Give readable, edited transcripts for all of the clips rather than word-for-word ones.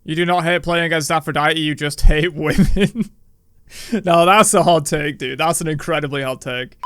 You do not hate playing against Aphrodite, you just hate women. No, that's a hot take, dude. That's an incredibly hot take.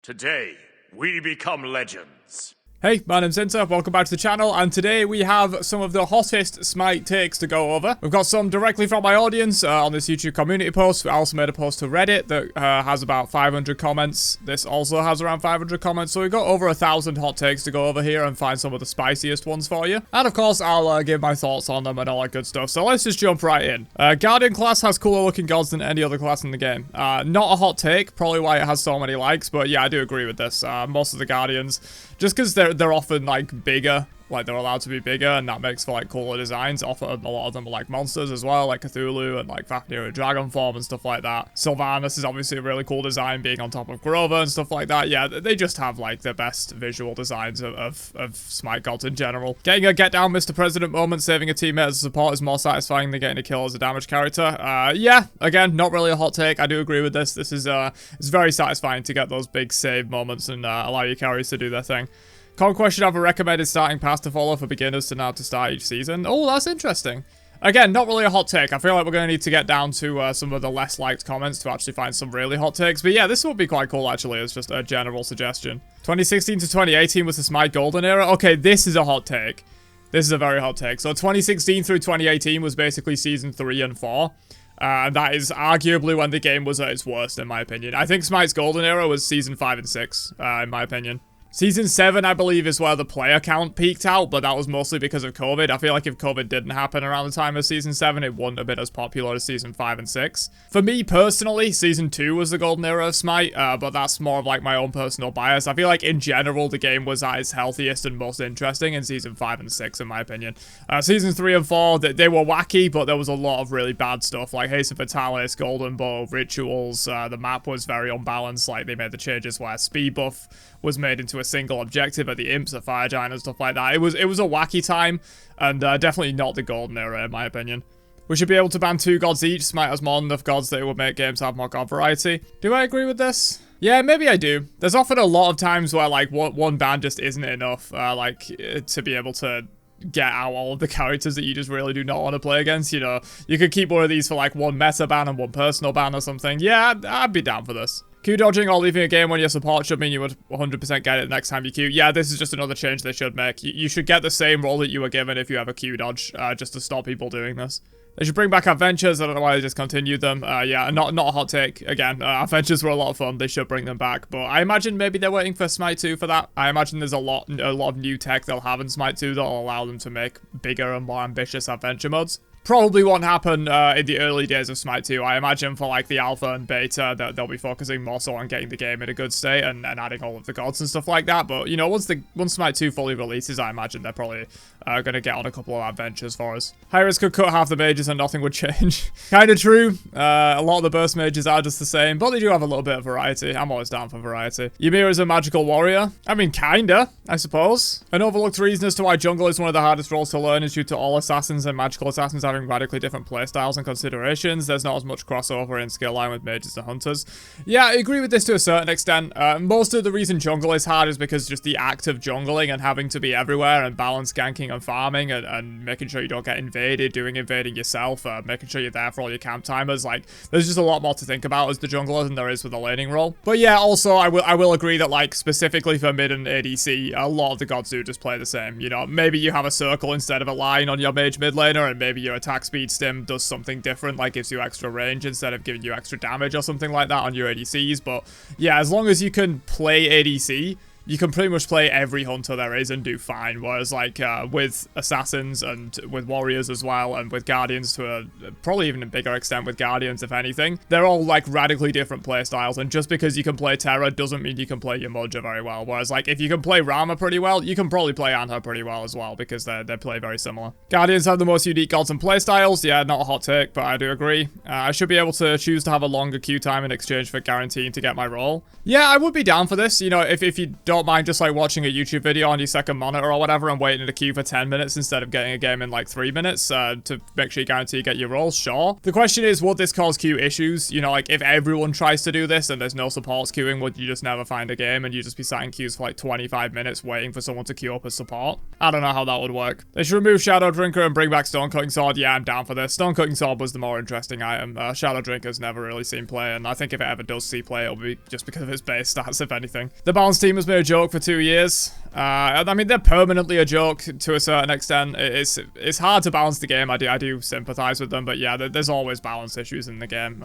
Today, we become legends. Hey, my name's Inter, welcome back to the channel, and today we have some of the hottest Smite takes to go over. We've got some directly from my audience on this YouTube community post. I also made a post to Reddit that has about 500 comments. This also has around 500 comments, so we've got over 1,000 hot takes to go over here and find some of the spiciest ones for you. And of course, I'll give my thoughts on them and all that good stuff, so let's just jump right in. Guardian class has cooler looking gods than any other class in the game. Not a hot take, probably why it has so many likes, but yeah, I do agree with this. Most of the Guardians, just because they're often like bigger, like they're allowed to be bigger, and that makes for like cooler designs. Often a lot of them are like monsters as well, like Cthulhu and like Fafnir and Dragon Form and stuff like that. Sylvanas is obviously a really cool design, being on top of Grover and stuff like that. Yeah, they just have like the best visual designs of Smite gods in general. Getting a get down Mr. President moment, saving a teammate as a support is more satisfying than getting a kill as a damage character. Yeah, again, not really a hot take. I do agree with this. This is it's very satisfying to get those big save moments and allow your carries to do their thing. Conquest should have a recommended starting pass to follow for beginners to now to start each season. Oh, that's interesting. Again, not really a hot take. I feel like we're going to need to get down to some of the less liked comments to actually find some really hot takes. But yeah, this would be quite cool, actually, as just a general suggestion. 2016 to 2018 was the Smite Golden era. Okay, this is a hot take. This is a very hot take. So 2016 through 2018 was basically Season 3 and 4. And that is arguably when the game was at its worst, in my opinion. I think Smite's Golden era was Season 5 and 6, in my opinion. Season 7, I believe, is where the player count peaked out, but that was mostly because of COVID. I feel like if COVID didn't happen around the time of Season 7, it wouldn't have been as popular as Season 5 and 6. For me, personally, Season 2 was the golden era of Smite, but that's more of like my own personal bias. I feel like, in general, the game was at its healthiest and most interesting in Season 5 and 6, in my opinion. Season 3 and 4, they were wacky, but there was a lot of really bad stuff, like Haste of Fatalis, Golden Bow, Rituals. The map was very unbalanced, like they made the changes where speed buff was made into a single objective at the Imps, the Fire Giant, and stuff like that. It was a wacky time, and definitely not the golden era, in my opinion. We should be able to ban 2 gods each. Smite has more than enough gods that it would make games have more god variety. Do I agree with this? Yeah, maybe I do. There's often a lot of times where, like, one ban just isn't enough, to be able to get out all of the characters that you just really do not want to play against. You know, you could keep one of these for, like, one meta ban and one personal ban or something. Yeah, I'd be down for this. Q dodging or leaving a game when your support should mean you would 100% get it next time you Q. Yeah, this is just another change they should make. You should get the same roll that you were given if you have a Q dodge, just to stop people doing this. They should bring back adventures. I don't know why they discontinued them. Yeah, not a hot take. Again, adventures were a lot of fun. They should bring them back. But I imagine maybe they're waiting for Smite 2 for that. I imagine there's a lot of new tech they'll have in Smite 2 that'll allow them to make bigger and more ambitious adventure modes. Probably won't happen in the early days of Smite 2. I imagine for like the alpha and beta that they'll be focusing more so on getting the game in a good state and adding all of the gods and stuff like that. But you know, once Smite 2 fully releases, I imagine they're probably going to get on a couple of adventures for us. Hi-Risk could cut half the mages and nothing would change. Kind of true. A lot of the burst mages are just the same, but they do have a little bit of variety. I'm always down for variety. Ymir is a magical warrior. I mean, kinda, I suppose. An overlooked reason as to why jungle is one of the hardest roles to learn is due to all assassins and magical assassins having radically different playstyles and considerations. There's not as much crossover in skill line with mages and hunters. Yeah, I agree with this to a certain extent. Most of the reason jungle is hard is because just the act of jungling and having to be everywhere and balance ganking and farming and making sure you don't get invaded, doing invading yourself, making sure you're there for all your camp timers. Like, there's just a lot more to think about as the jungler than there is with the laning role. But yeah, also I will agree that, like, specifically for mid and ADC, a lot of the gods do just play the same. You know, maybe you have a circle instead of a line on your mage mid laner, and maybe your attack speed stim does something different, like gives you extra range instead of giving you extra damage or something like that on your ADCs. But yeah, as long as you can play ADC, you can pretty much play every hunter there is and do fine. Whereas, like, with assassins and with warriors as well, and with guardians to a probably even a bigger extent with guardians, if anything, they're all, like, radically different playstyles. And just because you can play Terra doesn't mean you can play Yamudja very well. Whereas, like, if you can play Rama pretty well, you can probably play Anha pretty well as well, because they play very similar. Guardians have the most unique gods and playstyles. Yeah, not a hot take, but I do agree. I should be able to choose to have a longer queue time in exchange for guaranteeing to get my role. Yeah, I would be down for this. You know, if you don't mind just like watching a YouTube video on your second monitor or whatever and waiting in a queue for 10 minutes instead of getting a game in like 3 minutes to make sure you guarantee you get your rolls, sure. The question is, would this cause queue issues? You know, like if everyone tries to do this and there's no supports queuing, would you just never find a game and you just be sat in queues for like 25 minutes waiting for someone to queue up as support? I don't know how that would work. They should remove Shadow Drinker and bring back Stone Cutting Sword. Yeah, I'm down for this. Stone Cutting Sword was the more interesting item. Shadow Drinker's never really seen play, and I think if it ever does see play, it'll be just because of its base stats, if anything. The balance team has been a joke for 2 years. I mean, they're permanently a joke to a certain extent. It's hard to balance the game. I do sympathize with them, but yeah, there's always balance issues in the game.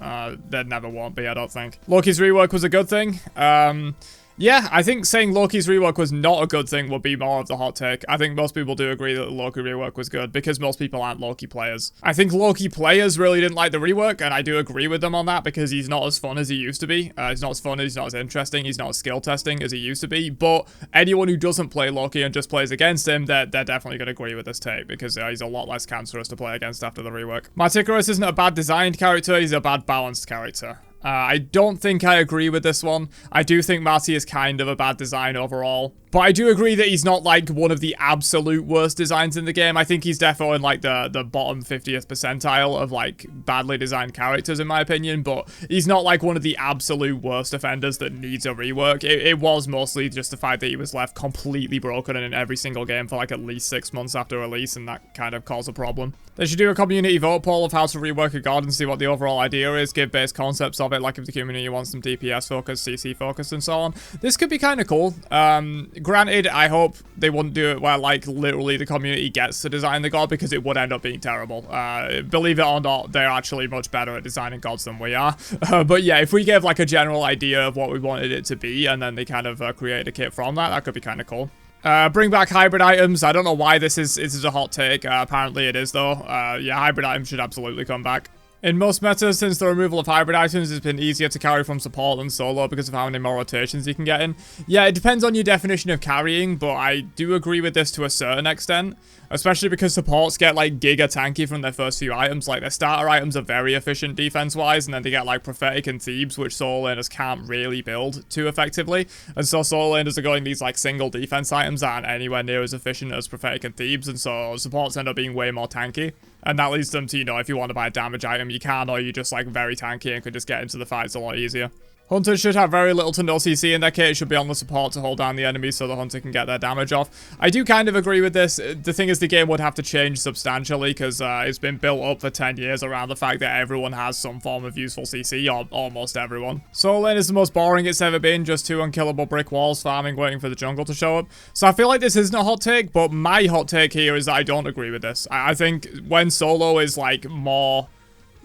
There never won't be, I don't think. Loki's rework was a good thing. Yeah, I think saying Loki's rework was not a good thing would be more of the hot take. I think most people do agree that the Loki rework was good because most people aren't Loki players. I think Loki players really didn't like the rework, and I do agree with them on that because he's not as fun as he used to be. He's not as fun, he's not as interesting, he's not as skill testing as he used to be, but anyone who doesn't play Loki and just plays against him, they're definitely going to agree with this take because he's a lot less cancerous to play against after the rework. Marticarus isn't a bad designed character, he's a bad balanced character. I don't think I agree with this one. I do think Marty is kind of a bad design overall. But I do agree that he's not like one of the absolute worst designs in the game. I think he's definitely in like the bottom 50th percentile of like badly designed characters in my opinion. But he's not like one of the absolute worst offenders that needs a rework. It was mostly just the fact that he was left completely broken in every single game for like at least 6 months after release, and that kind of caused a problem. They should do a community vote poll of how to rework a god and see what the overall idea is, give base concepts of it, like if the community wants some DPS focus, CC focus, and so on. This could be kind of cool. Granted, I hope they wouldn't do it where, like, literally the community gets to design the god because it would end up being terrible. Believe it or not, they're actually much better at designing gods than we are. But yeah, if we gave, like, a general idea of what we wanted it to be and then they kind of created a kit from that, that could be kind of cool. Bring back hybrid items. I don't know why this is a hot take. Apparently it is, though. Yeah, hybrid items should absolutely come back. In most metas, since the removal of hybrid items, it's been easier to carry from support than solo because of how many more rotations you can get in. Yeah, it depends on your definition of carrying, but I do agree with this to a certain extent. Especially because supports get like giga tanky from their first few items. Like their starter items are very efficient defense-wise, and then they get like Prophetic and Thebes, which solo laners can't really build too effectively. And so solo laners are going these like single defense items that aren't anywhere near as efficient as Prophetic and Thebes, and so supports end up being way more tanky. And that leads them to, you know, if you want to buy a damage item, you can, or you're just like very tanky and could just get into the fights a lot easier. Hunters should have very little to no CC in their kit. It should be on the support to hold down the enemy so the hunter can get their damage off. I do kind of agree with this. The thing is, the game would have to change substantially because it's been built up for 10 years around the fact that everyone has some form of useful CC, or almost everyone. Solo lane is the most boring it's ever been, just 2 unkillable brick walls farming, waiting for the jungle to show up. So I feel like this isn't a hot take, but my hot take here is that I don't agree with this. I think when solo is like more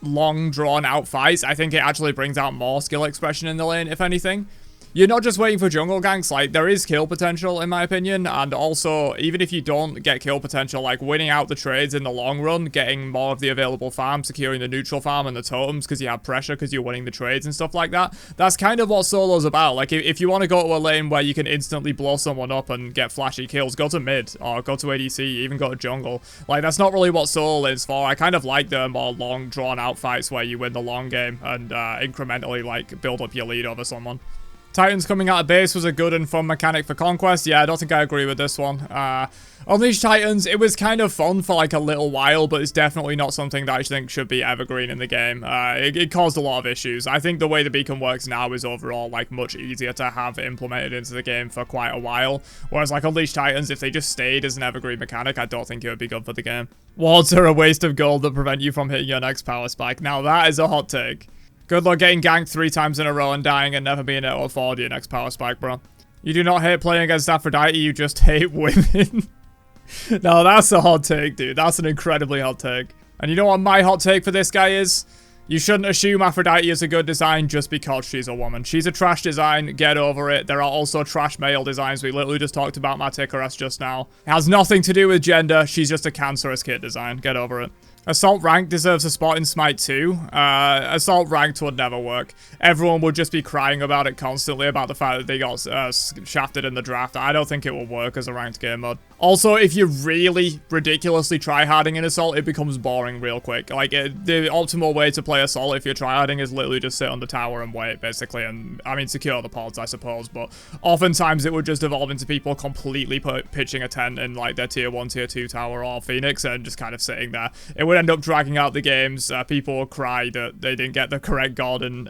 long drawn out fights, I think it actually brings out more skill expression in the lane, if anything. You're not just waiting for jungle ganks, like, there is kill potential, in my opinion, and also, even if you don't get kill potential, like, winning out the trades in the long run, getting more of the available farm, securing the neutral farm and the totems, because you have pressure, because you're winning the trades and stuff like that, that's kind of what solo's about. Like, if you want to go to a lane where you can instantly blow someone up and get flashy kills, go to mid, or go to ADC, even go to jungle. Like, that's not really what solo lane's for. I kind of like the more long, drawn-out fights where you win the long game and incrementally, like, build up your lead over someone. Titans coming out of base was a good and fun mechanic for Conquest. Yeah, I don't think I agree with this one. Unleash Titans, it was kind of fun for like a little while, but it's definitely not something that I think should be evergreen in the game. It caused a lot of issues. I think the way the beacon works now is overall like much easier to have implemented into the game for quite a while. Whereas like Unleash Titans, if they just stayed as an evergreen mechanic, I don't think it would be good for the game. Wards are a waste of gold that prevent you from hitting your next power spike. Now that is a hot take. Good luck getting ganked 3 times in a row and dying and never being able to afford your next power spike, bro. You do not hate playing against Aphrodite, you just hate women. No, that's a hot take, dude. That's an incredibly hot take. And you know what my hot take for this guy is? You shouldn't assume Aphrodite is a good design just because she's a woman. She's a trash design, get over it. There are also trash male designs. We literally just talked about Marticarus just now. It has nothing to do with gender, she's just a cancerous kit design, get over it. Assault Ranked deserves a spot in Smite 2. Assault Ranked would never work. Everyone would just be crying about it constantly, about the fact that they got shafted in the draft. I don't think it will work as a ranked game mode. Also, if you're really ridiculously tryharding in Assault, it becomes boring real quick. Like, the optimal way to play Assault if you're tryharding is literally just sit on the tower and wait, basically. And, I mean, secure the pods, I suppose. But oftentimes it would just evolve into people completely pitching a tent in, like, their tier 1, tier 2 tower or Phoenix and just kind of sitting there. It would end up dragging out the games. People would cry that they didn't get the correct god in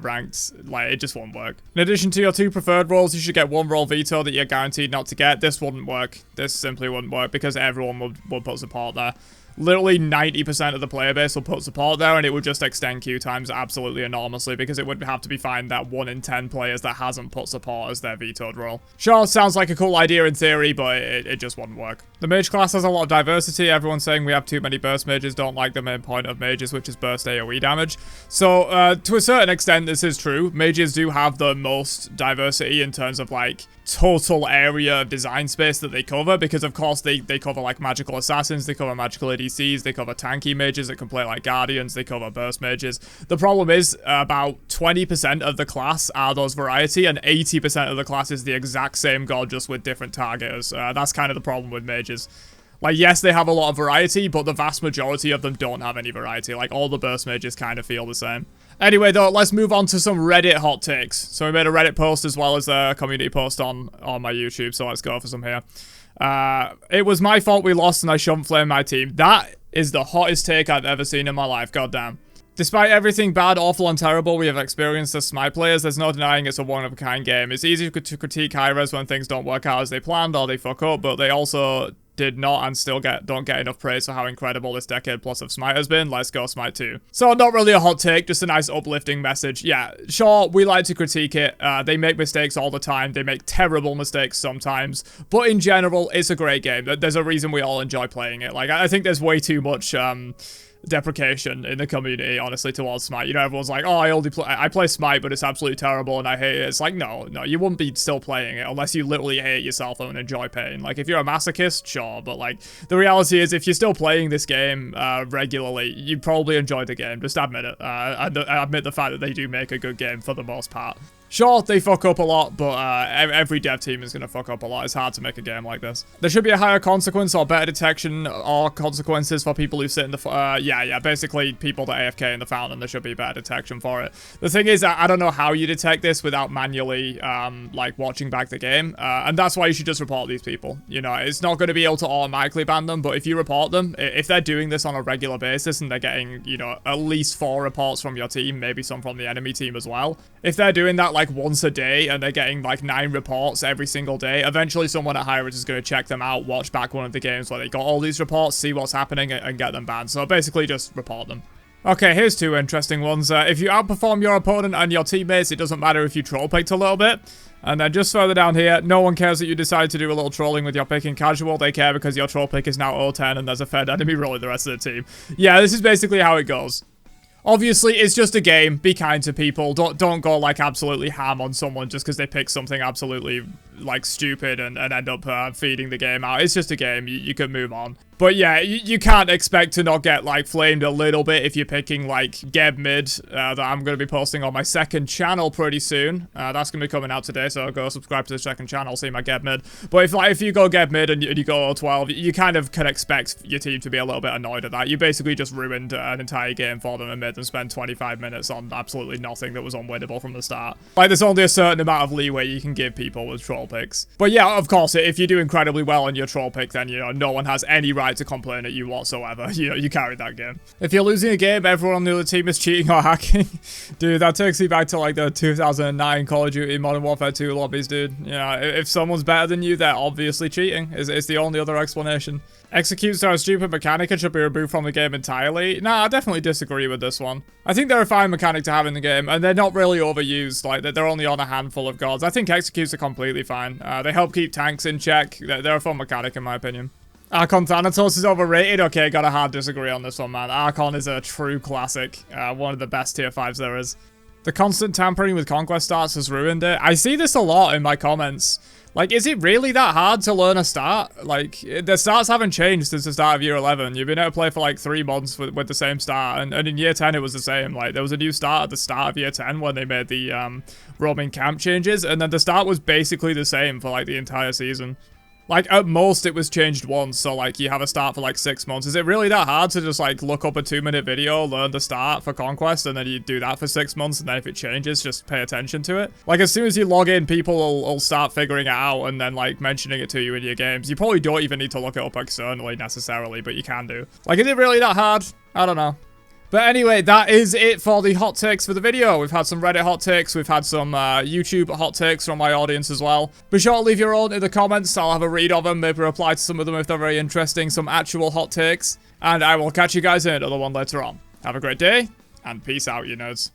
ranked. Like, it just won't work. In addition to your 2 preferred roles, you should get 1 role veto that you're guaranteed not to get. This wouldn't work. This simply wouldn't work because everyone would put support there. Literally 90% of the player base will put support there, and it would just extend queue times absolutely enormously because it would have to be fine that 1 in 10 players that hasn't put support as their vetoed role. Sure, sounds like a cool idea in theory, but it just wouldn't work. The mage class has a lot of diversity. Everyone's saying we have too many burst mages, don't like the main point of mages, which is burst AoE damage. So, to a certain extent, this is true. Mages do have the most diversity in terms of, like, total area of design space that they cover, because of course they cover like magical assassins, they cover magical ADCs, they cover tanky mages that can play like guardians, they cover burst mages. The problem is about 20% of the class are those variety, and 80% of the class is the exact same god just with different targeters. That's kind of the problem with mages. Like, yes, they have a lot of variety, but the vast majority of them don't have any variety. Like, all the burst mages kind of feel the same. Anyway, though, let's move on to some Reddit hot takes. So we made a Reddit post as well as a community post on my YouTube, so let's go for some here. It was my fault we lost and I shouldn't flame my team. That is the hottest take I've ever seen in my life, goddamn. Despite everything bad, awful, and terrible we have experienced as Smite players, there's no denying it's a one-of-a-kind game. It's easy to critique high-res when things don't work out as they planned or they fuck up, but they also did not and still don't get enough praise for how incredible this decade plus of Smite has been. Let's go Smite 2. So not really a hot take, just a nice uplifting message. Yeah, sure, we like to critique it. They make mistakes all the time. They make terrible mistakes sometimes. But in general, it's a great game. There's a reason we all enjoy playing it. Like, I think there's way too much deprecation in the community, honestly, towards Smite. You know, everyone's like, oh, I play Smite, but it's absolutely terrible and I hate it. It's like, no, you wouldn't be still playing it unless you literally hate yourself and enjoy pain. Like, if you're a masochist, sure, but like, the reality is, if you're still playing this game regularly, you probably enjoy the game. Just admit it. And admit the fact that they do make a good game for the most part. Sure, they fuck up a lot, but every dev team is going to fuck up a lot. It's hard to make a game like this. There should be a higher consequence or better detection or consequences for people who sit in the... yeah, basically people that AFK in the fountain, there should be better detection for it. The thing is, I don't know how you detect this without manually, like, watching back the game. And that's why you should just report these people. You know, it's not going to be able to automatically ban them, but if you report them, if they're doing this on a regular basis and they're getting, you know, at least 4 reports from your team, maybe some from the enemy team as well. If they're doing that, like, once a day and they're getting like 9 reports every single day, eventually someone at higher is going to check them out, watch back one of the games where they got all these reports, see what's happening, and get them banned. So basically just report them. Okay, here's 2 interesting ones. If you outperform your opponent and your teammates, it doesn't matter if you troll picked a little bit. And then just further down here, no one cares that you decide to do a little trolling with your pick in casual. They care because your troll pick is now 0-10 and there's a fed enemy rolling the rest of the team. Yeah, this is basically how it goes. Obviously, it's just a game. Be kind to people. Don't go, like, absolutely ham on someone just because they pick something absolutely, like, stupid and end up feeding the game out. It's just a game. You can move on. But yeah, you can't expect to not get, like, flamed a little bit if you're picking, like, Geb Mid, that I'm going to be posting on my second channel pretty soon. That's going to be coming out today, so go subscribe to the second channel, see my Geb Mid. But if you go Geb Mid and you go 12, you kind of can expect your team to be a little bit annoyed at that. You basically just ruined an entire game for them and made them spend 25 minutes on absolutely nothing that was unwinnable from the start. Like, there's only a certain amount of leeway you can give people with troll picks. But yeah, of course, if you do incredibly well on your troll pick, then, you know, no one has any right to complain at you whatsoever. You know, you carried that game. If you're losing a game, everyone on the other team is cheating or hacking. Dude, that takes me back to like the 2009 Call of Duty Modern Warfare 2 lobbies, dude. You know, if someone's better than you, they're obviously cheating. It's the only other explanation. Executes are a stupid mechanic and should be removed from the game entirely. Nah, I definitely disagree with this one. I think they're a fine mechanic to have in the game, and they're not really overused. Like, they're only on a handful of gods. I think executes are completely fine. They help keep tanks in check. They're a fun mechanic in my opinion. Archon Thanatos is overrated. Okay, gotta hard disagree on this one, man. Archon is a true classic. One of the best tier 5s there is. The constant tampering with conquest stats has ruined it. I see this a lot in my comments. Like, is it really that hard to learn a start? Like, the starts haven't changed since the start of year 11. You've been able to play for like 3 months with the same start. And in year 10, it was the same. Like, there was a new start at the start of year 10 when they made the roaming camp changes. And then the start was basically the same for like the entire season. Like, at most, it was changed once, so, like, you have a start for, like, 6 months. Is it really that hard to just, like, look up a 2-minute video, learn the start for Conquest, and then you do that for 6 months, and then if it changes, just pay attention to it? Like, as soon as you log in, people will start figuring it out and then, like, mentioning it to you in your games. You probably don't even need to look it up externally, necessarily, but you can do. Like, is it really that hard? I don't know. But anyway, that is it for the hot takes for the video. We've had some Reddit hot takes, we've had some YouTube hot takes from my audience as well. Be sure to leave your own in the comments, I'll have a read of them, maybe reply to some of them if they're very interesting, some actual hot takes. And I will catch you guys in another one later on. Have a great day, and peace out, you nerds.